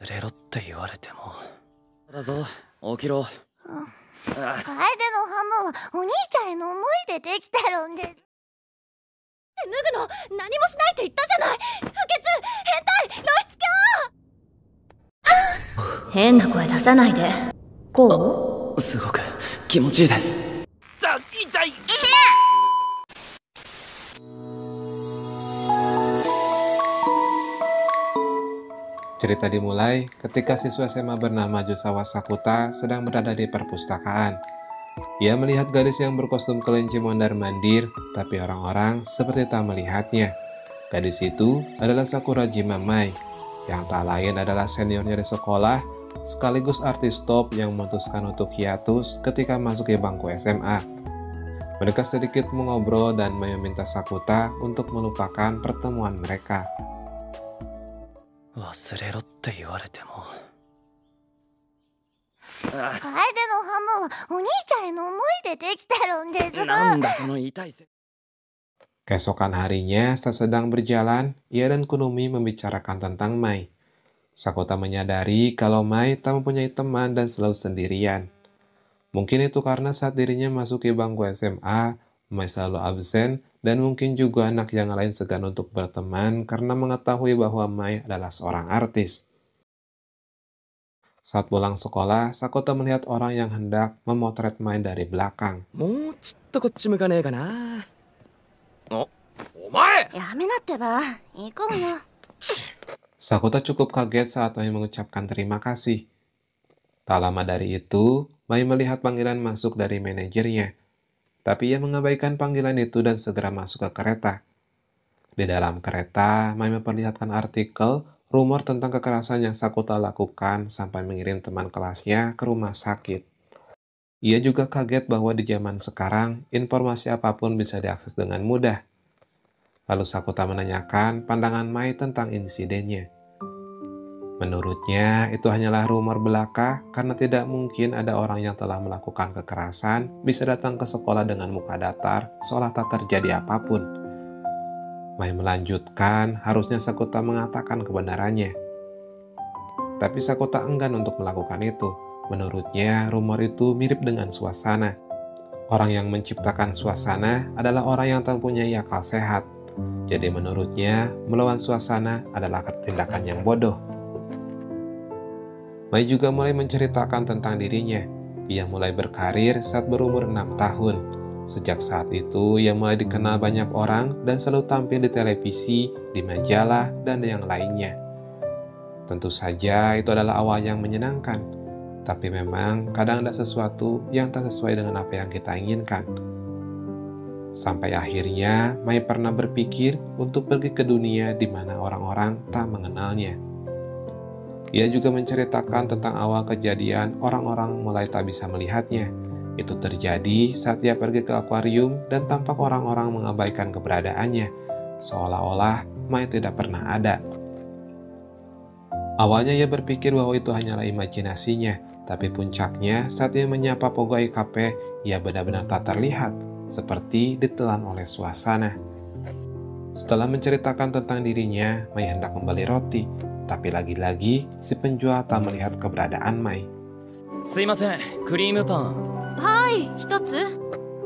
連れろって言われても。だぞ、起きろ。楓のハムはお兄ちゃんへの思いでできてるんです。脱ぐの何もしないって言ったじゃない。不潔、変態、露出狂。変な声出さないで。こう？すごく気持ちいいです。痛い。Cerita dimulai ketika siswa SMA bernama Josawa Sakuta sedang berada di perpustakaan. Ia melihat gadis yang berkostum kelinci mondar-mandir, tapi orang-orang seperti tak melihatnya. Gadis itu adalah Sakurajima Mai, yang tak lain adalah seniornya di sekolah, sekaligus artis top yang memutuskan untuk hiatus ketika masuk ke bangku SMA. Mereka sedikit mengobrol dan meminta Sakuta untuk melupakan pertemuan mereka. 忘れろって言われても。楓のハムはお兄ちゃんへの思いでできてるんです。なんだその痛いせ。 Keesokan harinya, saat sedang berjalan, ia dan Kunumi membicarakan tentang Mai. Sakuta menyadari kalau Mai tak mempunyai teman dan selalu sendirian. Mungkin itu karena saat dirinya masuk ke bangku SMA, Mai selalu absen, dan mungkin juga anak yang lain segan untuk berteman karena mengetahui bahwa Mai adalah seorang artis. Saat pulang sekolah, Sakuta melihat orang yang hendak memotret Mai dari belakang. もうちっとこっち向かねえかな。お前！やめなってば、行こうよ。Sakuta cukup kaget saat Mai mengucapkan terima kasih. Tak lama dari itu, Mai melihat panggilan masuk dari manajernya. Tapi ia mengabaikan panggilan itu dan segera masuk ke kereta. Di dalam kereta, Mai memperlihatkan artikel rumor tentang kekerasan yang Sakuta lakukan sampai mengirim teman kelasnya ke rumah sakit. Ia juga kaget bahwa di zaman sekarang, informasi apapun bisa diakses dengan mudah. Lalu Sakuta menanyakan pandangan Mai tentang insidennya. Menurutnya, itu hanyalah rumor belaka karena tidak mungkin ada orang yang telah melakukan kekerasan bisa datang ke sekolah dengan muka datar seolah tak terjadi apapun. Mai melanjutkan, harusnya Sakuta mengatakan kebenarannya. Tapi Sakuta enggan untuk melakukan itu. Menurutnya, rumor itu mirip dengan suasana. Orang yang menciptakan suasana adalah orang yang tak mempunyai akal sehat. Jadi menurutnya, melawan suasana adalah tindakan yang bodoh. Mai juga mulai menceritakan tentang dirinya. Ia mulai berkarir saat berumur 6 tahun. Sejak saat itu, ia mulai dikenal banyak orang dan selalu tampil di televisi, di majalah, dan yang lainnya. Tentu saja itu adalah awal yang menyenangkan. Tapi memang kadang ada sesuatu yang tak sesuai dengan apa yang kita inginkan. Sampai akhirnya, Mai pernah berpikir untuk pergi ke dunia di mana orang-orang tak mengenalnya. Ia juga menceritakan tentang awal kejadian orang-orang mulai tak bisa melihatnya. Itu terjadi saat ia pergi ke akuarium dan tampak orang-orang mengabaikan keberadaannya, seolah-olah Mai tidak pernah ada. Awalnya ia berpikir bahwa itu hanyalah imajinasinya, tapi puncaknya saat ia menyapa pegawai KP, ia benar-benar tak terlihat, seperti ditelan oleh suasana. Setelah menceritakan tentang dirinya, Mai hendak membeli roti. Tapi lagi-lagi, si penjual tak melihat keberadaan Mai. すいません、クリームパン。はい、一つ。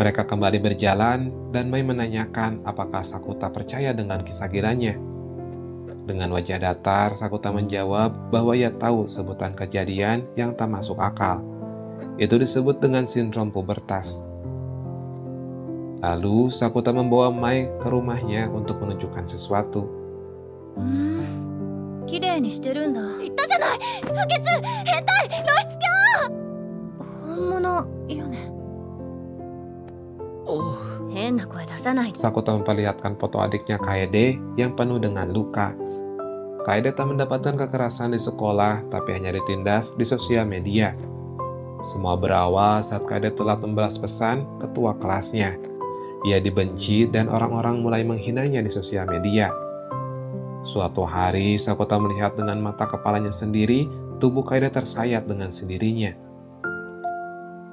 Mereka kembali berjalan, dan Mai menanyakan apakah Sakuta percaya dengan kisah gilanya. Dengan wajah datar, Sakuta menjawab bahwa ia tahu sebutan kejadian yang tak masuk akal. Itu disebut dengan sindrom pubertas. Lalu, Sakuta membawa Mai ke rumahnya untuk menunjukkan sesuatu. 綺麗にしてるんだ。言ったじゃない。不潔、変態、露出狂。本物よね。変な声出さないで。 Sakuta memperlihatkan foto adiknya Kaede yang penuh dengan luka. Kaede tak mendapatkan kekerasan di sekolah, tapi hanya ditindas di sosial media. Semua berawal saat Kaede telat membalas pesan ketua kelasnya. Ia dibenci dan orang-orang mulai menghinanya di sosial media. Suatu hari, Sakuta melihat dengan mata kepalanya sendiri, tubuh Kaede tersayat dengan sendirinya.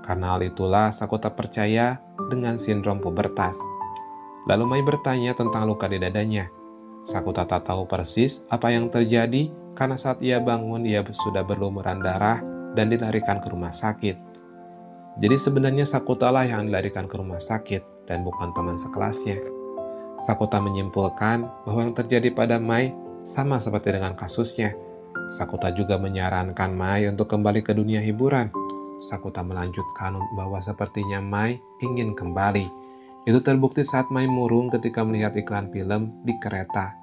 Karena hal itulah, Sakuta percaya dengan sindrom pubertas. Lalu Mai bertanya tentang luka di dadanya. Sakuta tak tahu persis apa yang terjadi karena saat ia bangun ia sudah berlumuran darah dan dilarikan ke rumah sakit. Jadi sebenarnya Sakuta lah yang dilarikan ke rumah sakit dan bukan teman sekelasnya. Sakuta menyimpulkan bahwa yang terjadi pada Mai sama seperti dengan kasusnya. Sakuta juga menyarankan Mai untuk kembali ke dunia hiburan. Sakuta melanjutkan bahwa sepertinya Mai ingin kembali. Itu terbukti saat Mai murung ketika melihat iklan film di kereta.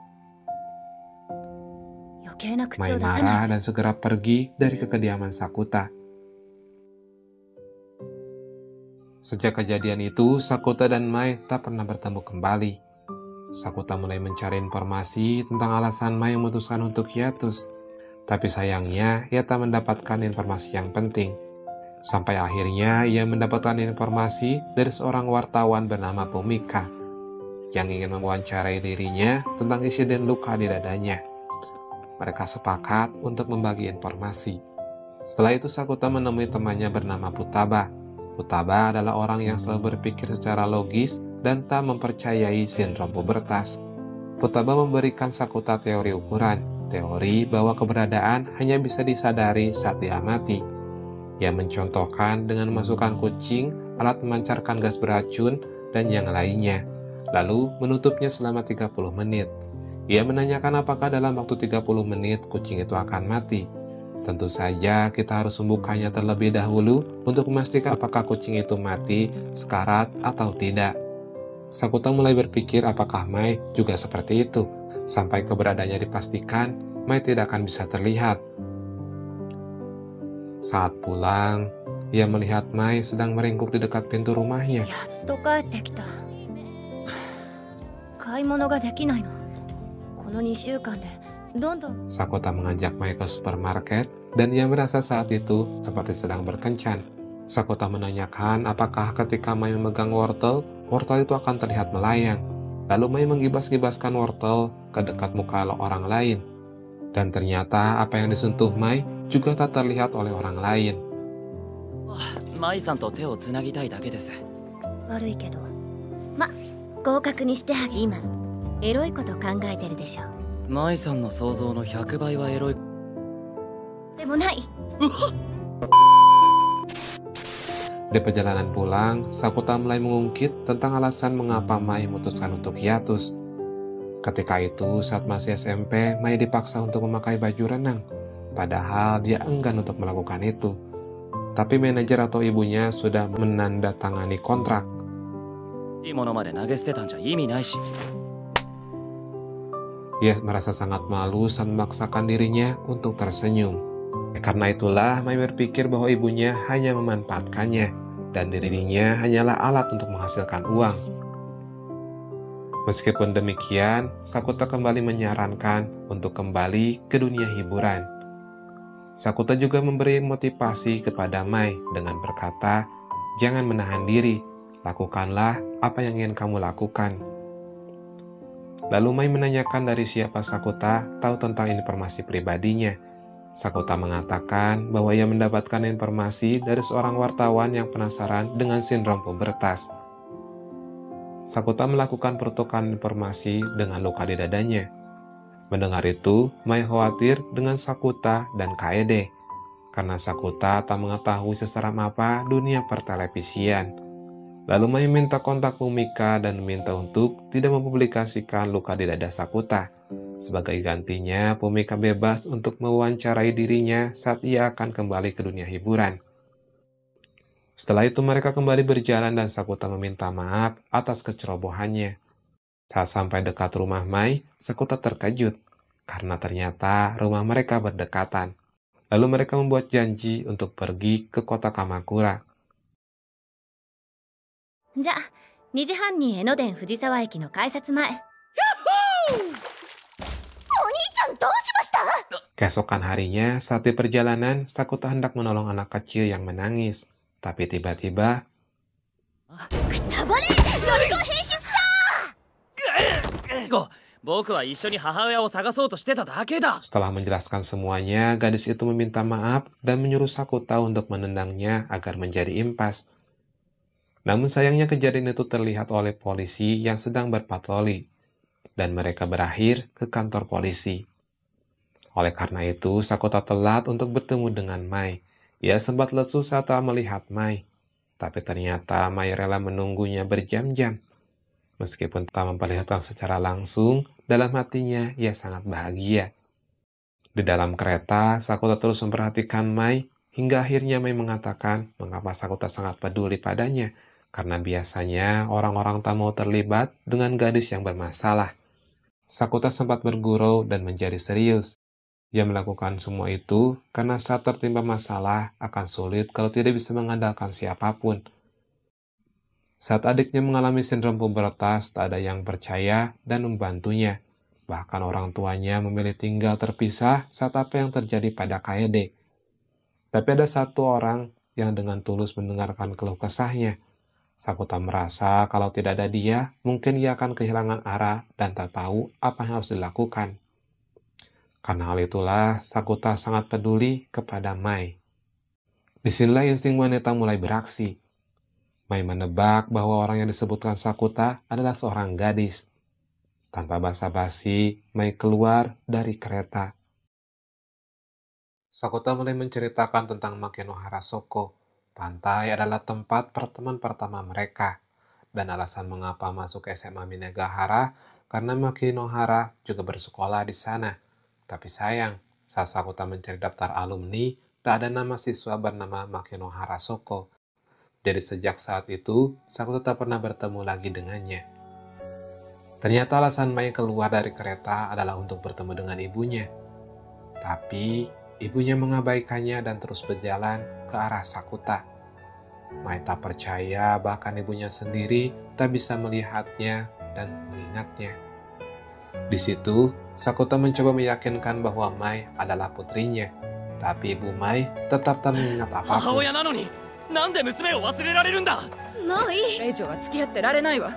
Mai marah dan segera pergi dari kediaman Sakuta. Sejak kejadian itu, Sakuta dan Mai tak pernah bertemu kembali. Sakuta mulai mencari informasi tentang alasan Mai memutuskan untuk hiatus. Tapi sayangnya, ia tak mendapatkan informasi yang penting. Sampai akhirnya ia mendapatkan informasi dari seorang wartawan bernama Pumika yang ingin mewawancarai dirinya tentang insiden luka di dadanya. Mereka sepakat untuk membagi informasi. Setelah itu Sakuta menemui temannya bernama Futaba. Futaba adalah orang yang selalu berpikir secara logis dan tak mempercayai sindrom pubertas. Futaba memberikan Sakuta teori ukuran, teori bahwa keberadaan hanya bisa disadari saat diamati. Ia mencontohkan dengan memasukkan kucing, alat memancarkan gas beracun, dan yang lainnya, lalu menutupnya selama 30 menit. Ia menanyakan apakah dalam waktu 30 menit kucing itu akan mati. Tentu saja kita harus membukanya terlebih dahulu untuk memastikan apakah kucing itu mati, sekarat, atau tidak. Sakuta mulai berpikir apakah Mai juga seperti itu. Sampai keberadaannya dipastikan, Mai tidak akan bisa terlihat. Saat pulang, ia melihat Mai sedang meringkuk di dekat pintu rumahnya. Sakuta mengajak Mai ke supermarket dan ia merasa saat itu seperti sedang berkencan. Sakuta menanyakan apakah ketika Mai memegang wortel itu akan terlihat melayang. Lalu Mai menggibas-gibaskan wortel ke dekat muka orang lain. Dan ternyata apa yang disentuh Mai juga tak terlihat oleh orang lain. Mai-sanと手をつなぎたいだけです。悪いけど、合格にしてあげ今エロいこと考えてるでしょ。Mai-sanの想像の100倍はエロい。でもない。Di perjalanan pulang, Sakuta mulai mengungkit tentang alasan mengapa Mai memutuskan untuk hiatus. Ketika itu, saat masih SMP, Mai dipaksa untuk memakai baju renang. Padahal dia enggan untuk melakukan itu. Tapi manajer atau ibunya sudah menandatangani kontrak. Ia merasa sangat malu saat memaksakan dirinya untuk tersenyum. Karena itulah Mai berpikir bahwa ibunya hanya memanfaatkannya dan dirinya hanyalah alat untuk menghasilkan uang. Meskipun demikian, Sakuta kembali menyarankan untuk kembali ke dunia hiburan. Sakuta juga memberi motivasi kepada Mai dengan berkata, "Jangan menahan diri, lakukanlah apa yang ingin kamu lakukan." Lalu Mai menanyakan dari siapa Sakuta tahu tentang informasi pribadinya. Sakuta mengatakan bahwa ia mendapatkan informasi dari seorang wartawan yang penasaran dengan sindrom pubertas. Sakuta melakukan pertukaran informasi dengan luka di dadanya. Mendengar itu, Mai khawatir dengan Sakuta dan Kaede, karena Sakuta tak mengetahui seseram apa dunia pertelevisian. Lalu Mai minta kontak Pumika dan meminta untuk tidak mempublikasikan luka di dada Sakuta. Sebagai gantinya, Pumika bebas untuk mewawancarai dirinya saat ia akan kembali ke dunia hiburan. Setelah itu mereka kembali berjalan dan Sakuta meminta maaf atas kecerobohannya. Saat sampai dekat rumah Mai, Sakuta terkejut karena ternyata rumah mereka berdekatan. Lalu mereka membuat janji untuk pergi ke kota Kamakura. じゃあ、2時半に江ノ電藤沢駅の改札前。お兄ちゃんどうしました？ Keesokan harinya, saat di perjalanan, Sakuta hendak menolong anak kecil yang menangis. Tapi tiba-tiba, setelah menjelaskan semuanya, gadis itu meminta maaf dan menyuruh Sakuta untuk menendangnya agar menjadi impas. Namun sayangnya kejadian itu terlihat oleh polisi yang sedang berpatroli. dan mereka berakhir ke kantor polisi. Oleh karena itu, Sakota telat untuk bertemu dengan Mai. Ia sempat lesu saat melihat Mai, tapi ternyata Mai rela menunggunya berjam-jam. Meskipun tak memperlihatkan secara langsung, dalam hatinya ia sangat bahagia. Di dalam kereta, Sakota terus memperhatikan Mai, hingga akhirnya Mai mengatakan mengapa Sakota sangat peduli padanya, karena biasanya orang-orang tak mau terlibat dengan gadis yang bermasalah. Sakota sempat bergurau dan menjadi serius. Ia melakukan semua itu karena saat tertimpa masalah akan sulit kalau tidak bisa mengandalkan siapapun. Saat adiknya mengalami sindrom pubertas, tak ada yang percaya dan membantunya. Bahkan orang tuanya memilih tinggal terpisah saat apa yang terjadi pada Kaede. Tapi ada satu orang yang dengan tulus mendengarkan keluh kesahnya. Sakota merasa kalau tidak ada dia, mungkin ia akan kehilangan arah dan tak tahu apa yang harus dilakukan. Karena hal itulah, Sakota sangat peduli kepada Mai. Disinilah insting wanita mulai beraksi. Mai menebak bahwa orang yang disebutkan Sakota adalah seorang gadis. Tanpa basa-basi, Mai keluar dari kereta. Sakota mulai menceritakan tentang Makinohara Soko. Pantai adalah tempat pertemuan pertama mereka. Dan alasan mengapa masuk SMA Minagahara, karena Makinohara juga bersekolah di sana. Tapi sayang, saat Sakota mencari daftar alumni, tak ada nama siswa bernama Makinohara Soko. Jadi sejak saat itu, Sakota tak pernah bertemu lagi dengannya. Ternyata alasan Mai keluar dari kereta adalah untuk bertemu dengan ibunya. Tapi, ibunya mengabaikannya dan terus berjalan ke arah Sakota. Mai tak percaya bahkan ibunya sendiri tak bisa melihatnya dan mengingatnya. Di situ, Sakota mencoba meyakinkan bahwa Mai adalah putrinya. Tapi ibu Mai tetap tak mengingat 母 apapun. 親なのになんで娘を忘れられるんだ。もういい。以上は付き合ってられないわ。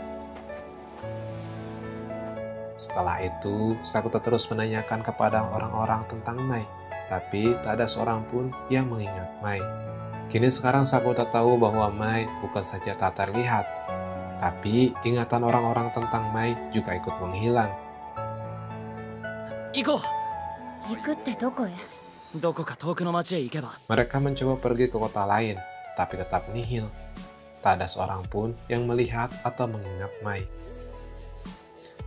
Setelah itu, Sakota terus menanyakan kepada orang-orang tentang Mai. Tapi tak ada seorang pun yang mengingat Mai. Kini sekarang Sakota tahu bahwa Mai bukan saja tak terlihat, tapi ingatan orang-orang tentang Mai juga ikut menghilang. 行こ行くってどこへ？う。どこか遠くの町へ行けば。 Mereka mencoba pergi ke kota lain, tapi tetap nihil. Tak ada seorang pun yang melihat atau mengingat Mai.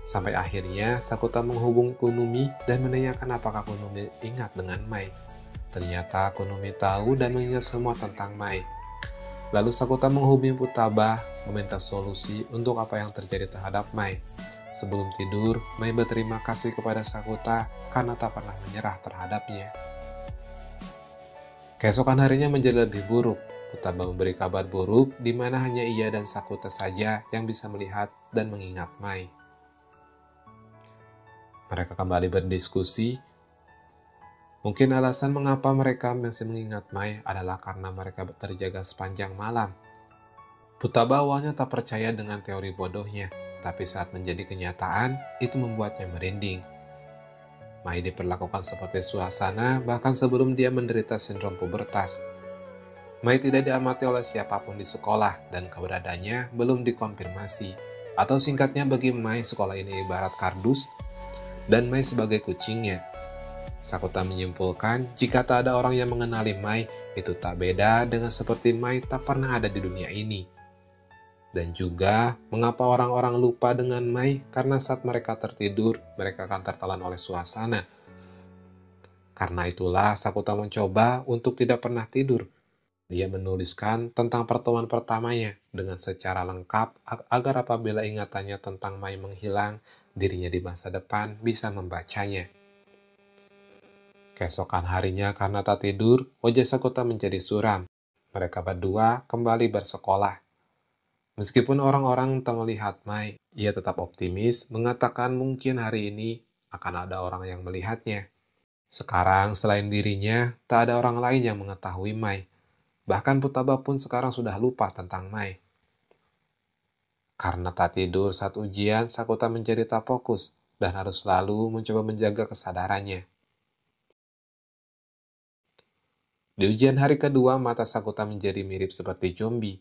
Sampai akhirnya Sakota menghubungi Kunumi dan menanyakan apakah Kunumi ingat dengan Mai. Ternyata Kunumi tahu dan mengingat semua tentang Mai. Lalu Sakota menghubungi Futaba, meminta solusi untuk apa yang terjadi terhadap Mai. Sebelum tidur, Mai berterima kasih kepada Sakota karena tak pernah menyerah terhadapnya. Keesokan harinya menjadi lebih buruk. Futaba memberi kabar buruk di mana hanya ia dan Sakota saja yang bisa melihat dan mengingat Mai. Mereka kembali berdiskusi. Mungkin alasan mengapa mereka masih mengingat Mai adalah karena mereka terjaga sepanjang malam. Futaba awalnya tak percaya dengan teori bodohnya, tapi saat menjadi kenyataan, itu membuatnya merinding. Mai diperlakukan seperti suasana bahkan sebelum dia menderita sindrom pubertas. Mai tidak diamati oleh siapapun di sekolah dan keberadaannya belum dikonfirmasi. Atau singkatnya bagi Mai sekolah ini ibarat kardus dan Mai sebagai kucingnya. Sakota menyimpulkan jika tak ada orang yang mengenali Mai, itu tak beda dengan seperti Mai tak pernah ada di dunia ini. Dan juga, mengapa orang-orang lupa dengan Mai karena saat mereka tertidur, mereka akan tertelan oleh suasana. Karena itulah Sakota mencoba untuk tidak pernah tidur. Dia menuliskan tentang pertemuan pertamanya dengan secara lengkap agar apabila ingatannya tentang Mai menghilang, dirinya di masa depan bisa membacanya. Keesokan harinya karena tak tidur, wajah Sakota menjadi suram. Mereka berdua kembali bersekolah. Meskipun orang-orang tak melihat Mai, ia tetap optimis mengatakan mungkin hari ini akan ada orang yang melihatnya. Sekarang selain dirinya, tak ada orang lain yang mengetahui Mai. Bahkan Futaba pun sekarang sudah lupa tentang Mai. Karena tak tidur saat ujian, Sakota menjadi tak fokus dan harus selalu mencoba menjaga kesadarannya. Di ujian hari kedua, mata Sakota menjadi mirip seperti zombie.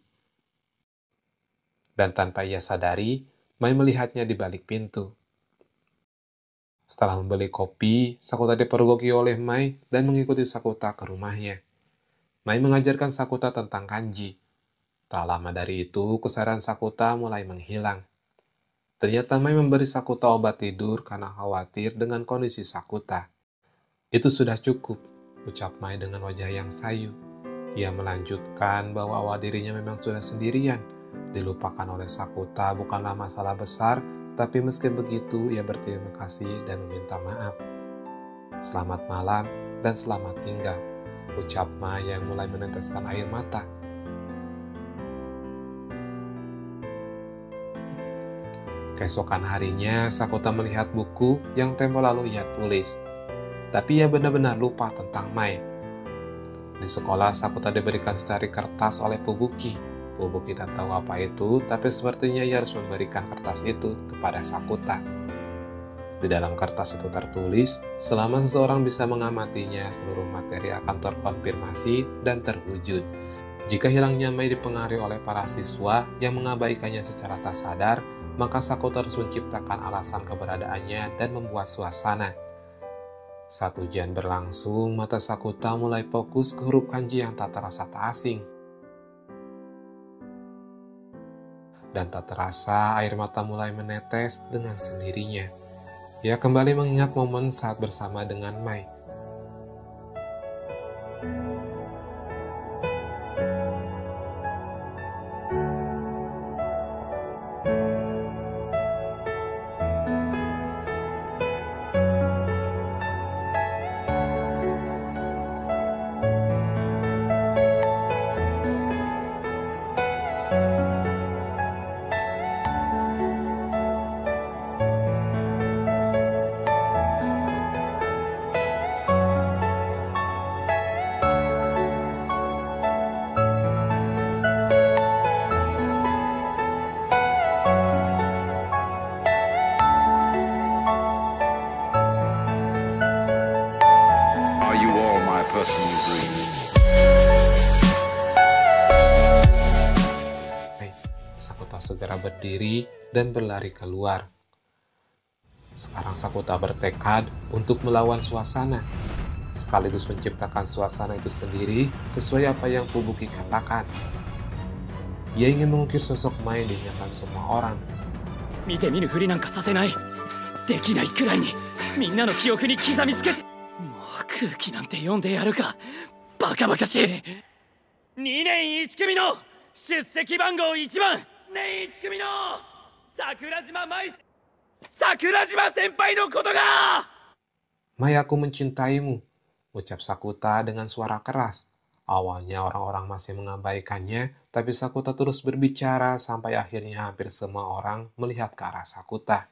Dan tanpa ia sadari, Mai melihatnya di balik pintu. Setelah membeli kopi, Sakuta dipergoki oleh Mai dan mengikuti Sakuta ke rumahnya. Mai mengajarkan Sakuta tentang kanji. Tak lama dari itu, kesadaran Sakuta mulai menghilang. Ternyata Mai memberi Sakuta obat tidur karena khawatir dengan kondisi Sakuta. Itu sudah cukup, ucap Mai dengan wajah yang sayu. Ia melanjutkan bahwa awal dirinya memang sudah sendirian. Dilupakan oleh Sakuta bukanlah masalah besar, tapi meski begitu ia berterima kasih dan meminta maaf. Selamat malam dan selamat tinggal, ucap Mai yang mulai meneteskan air mata. Keesokan harinya, Sakuta melihat buku yang tempo lalu ia tulis. Tapi ia benar-benar lupa tentang Mai. Di sekolah, Sakuta diberikan secari kertas oleh Fubuki. Fubuki tak tahu apa itu, tapi sepertinya ia harus memberikan kertas itu kepada Sakuta. Di dalam kertas itu tertulis, selama seseorang bisa mengamatinya, seluruh materi akan terkonfirmasi dan terwujud. Jika hilangnya Mai dipengaruhi oleh para siswa yang mengabaikannya secara tak sadar, maka Sakuta harus menciptakan alasan keberadaannya dan membuat suasana. Saat ujian berlangsung, mata Sakuta mulai fokus ke huruf kanji yang tak terasa tak asing. Dan tak terasa air mata mulai menetes dengan sendirinya. Ia kembali mengingat momen saat bersama dengan Mai. Are you all my personal dreams? Sakuta segera berdiri dan berlari keluar. Sekarang Sakuta bertekad untuk melawan suasana, sekaligus menciptakan suasana itu sendiri sesuai apa yang Fubuki katakan. Ia ingin mengukir sosok Mai yang diingatkan semua orang. 見て見ぬふりなんかさせない。できないくらいにみんなの記憶に刻みつけて。もう空気なんて読んでやるか。バカバカしい。2年1組の出席番号1番年1組の桜島舞桜島先輩のことが。 Mai, aku mencintaimu, ucap Sakuta dengan suara keras. Awalnya orang-orang masih mengabaikannya, tapi Sakuta terus berbicara sampai akhirnya hampir semua orang melihat ke arah Sakuta.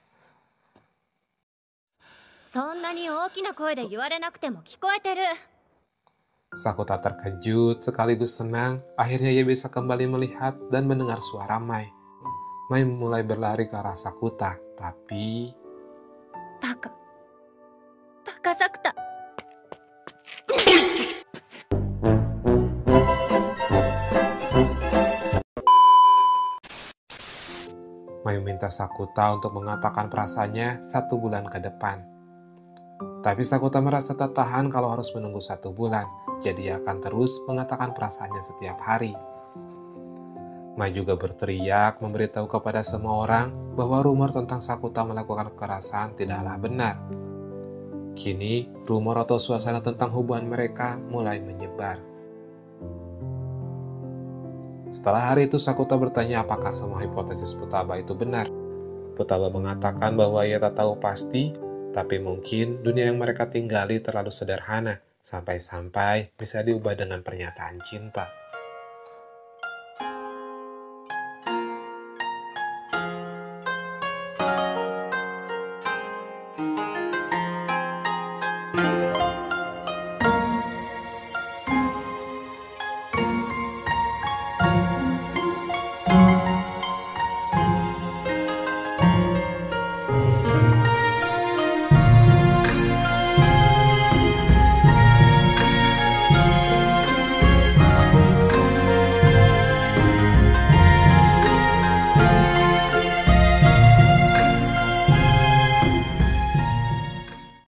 そんなに大きな声で言われなくても聞こえてる。 Sakuta terkejut sekaligus senang, akhirnya ia bisa kembali melihat dan mendengar suara Mai. Mai mulai berlari ke arah Sakuta, tapi... バカサクタ。 Mai meminta Sakuta untuk mengatakan perasaannya 1 bulan ke depan. Tapi Sakuta merasa tak tahan kalau harus menunggu 1 bulan, jadi ia akan terus mengatakan perasaannya setiap hari. Mai juga berteriak memberitahu kepada semua orang bahwa rumor tentang Sakuta melakukan kekerasan tidaklah benar. Kini, rumor atau suasana tentang hubungan mereka mulai menyebar. Setelah hari itu, Sakuta bertanya apakah semua hipotesis Futaba itu benar. Futaba mengatakan bahwa ia tak tahu pasti, tapi mungkin dunia yang mereka tinggali terlalu sederhana, sampai-sampai bisa diubah dengan pernyataan cinta.